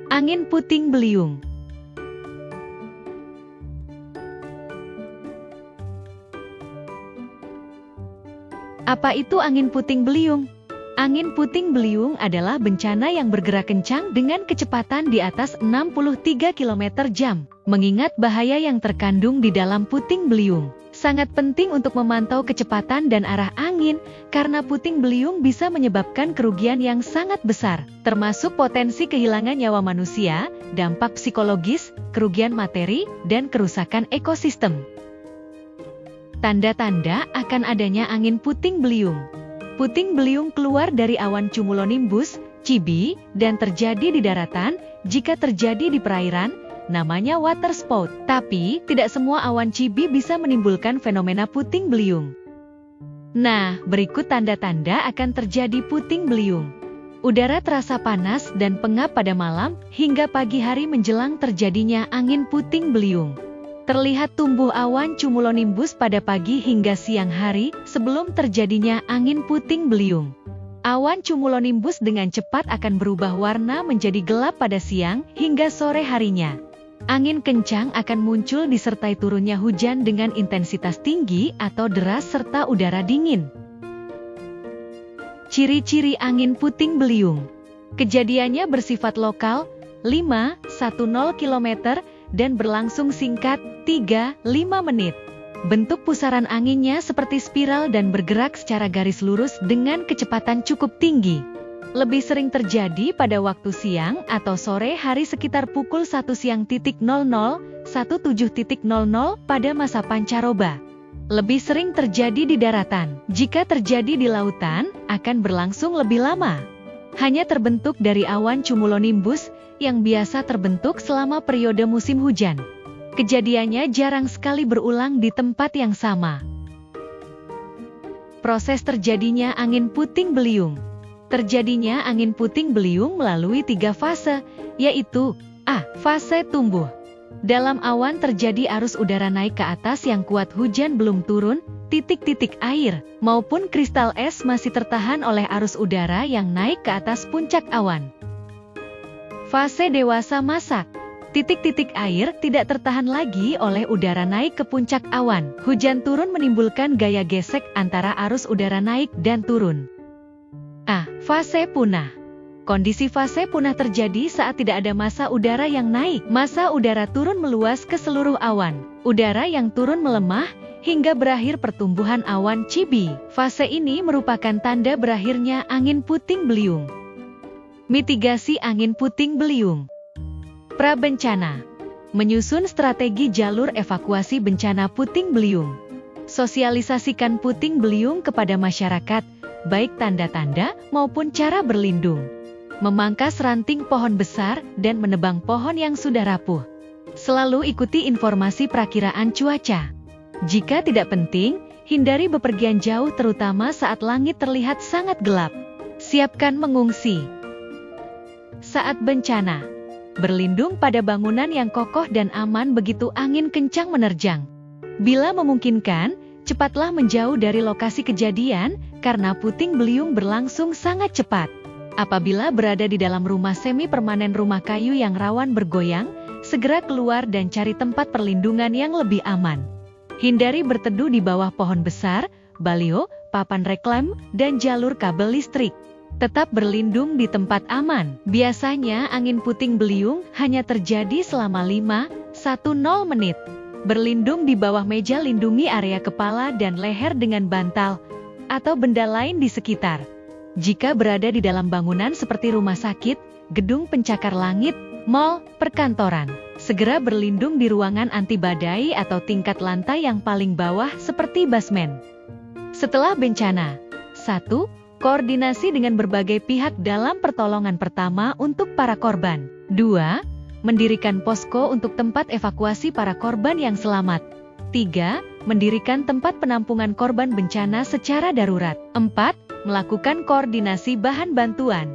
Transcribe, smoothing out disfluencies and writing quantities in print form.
Angin puting beliung. Apa itu angin puting beliung? Angin puting beliung adalah bencana yang bergerak kencang dengan kecepatan di atas 63 km/jam. Mengingat bahaya yang terkandung di dalam puting beliung, sangat penting untuk memantau kecepatan dan arah angin, karena puting beliung bisa menyebabkan kerugian yang sangat besar, termasuk potensi kehilangan nyawa manusia, dampak psikologis, kerugian materi, dan kerusakan ekosistem. Tanda-tanda akan adanya angin puting beliung. Puting beliung keluar dari awan cumulonimbus, CB, dan terjadi di daratan. Jika terjadi di perairan, namanya water spout. Tapi, tidak semua awan CB bisa menimbulkan fenomena puting beliung. Nah, berikut tanda-tanda akan terjadi puting beliung. Udara terasa panas dan pengap pada malam, hingga pagi hari menjelang terjadinya angin puting beliung. Terlihat tumbuh awan cumulonimbus pada pagi hingga siang hari sebelum terjadinya angin puting beliung. Awan cumulonimbus dengan cepat akan berubah warna menjadi gelap pada siang hingga sore harinya. Angin kencang akan muncul disertai turunnya hujan dengan intensitas tinggi atau deras serta udara dingin. Ciri-ciri angin puting beliung. Kejadiannya bersifat lokal, 5-10 km, dan berlangsung singkat, 3-5 menit. Bentuk pusaran anginnya seperti spiral dan bergerak secara garis lurus dengan kecepatan cukup tinggi. Lebih sering terjadi pada waktu siang atau sore hari sekitar pukul 1 siang 17.00 pada masa pancaroba. Lebih sering terjadi di daratan. Jika terjadi di lautan, akan berlangsung lebih lama. Hanya terbentuk dari awan cumulonimbus yang biasa terbentuk selama periode musim hujan. Kejadiannya jarang sekali berulang di tempat yang sama. Proses terjadinya angin puting beliung. Terjadinya angin puting beliung melalui 3 fase, yaitu A. Fase tumbuh. Dalam awan terjadi arus udara naik ke atas yang kuat, hujan belum turun, titik-titik air maupun kristal es masih tertahan oleh arus udara yang naik ke atas puncak awan. Fase dewasa masak. Titik-titik air tidak tertahan lagi oleh udara naik ke puncak awan. Hujan turun menimbulkan gaya gesek antara arus udara naik dan turun. A. Fase punah. Kondisi fase punah terjadi saat tidak ada massa udara yang naik. Massa udara turun meluas ke seluruh awan. Udara yang turun melemah hingga berakhir pertumbuhan awan CB. Fase ini merupakan tanda berakhirnya angin puting beliung. Mitigasi angin puting beliung. Prabencana. Menyusun strategi jalur evakuasi bencana puting beliung. Sosialisasikan puting beliung kepada masyarakat, baik tanda-tanda maupun cara berlindung. Memangkas ranting pohon besar dan menebang pohon yang sudah rapuh. Selalu ikuti informasi perakiraan cuaca. Jika tidak penting, hindari bepergian jauh terutama saat langit terlihat sangat gelap. Siapkan mengungsi. Saat bencana, berlindung pada bangunan yang kokoh dan aman begitu angin kencang menerjang. Bila memungkinkan, cepatlah menjauh dari lokasi kejadian karena puting beliung berlangsung sangat cepat. Apabila berada di dalam rumah semi permanen rumah kayu yang rawan bergoyang, segera keluar dan cari tempat perlindungan yang lebih aman. Hindari berteduh di bawah pohon besar, baliho, papan reklam, dan jalur kabel listrik. Tetap berlindung di tempat aman. Biasanya angin puting beliung hanya terjadi selama 5-10 menit. Berlindung di bawah meja, lindungi area kepala dan leher dengan bantal atau benda lain di sekitar. Jika berada di dalam bangunan seperti rumah sakit, gedung pencakar langit, mal, perkantoran, segera berlindung di ruangan anti badai atau tingkat lantai yang paling bawah seperti basement. Setelah bencana, 1. Koordinasi dengan berbagai pihak dalam pertolongan pertama untuk para korban. 2. Mendirikan posko untuk tempat evakuasi para korban yang selamat. 3. Mendirikan tempat penampungan korban bencana secara darurat. 4. Melakukan koordinasi bahan bantuan.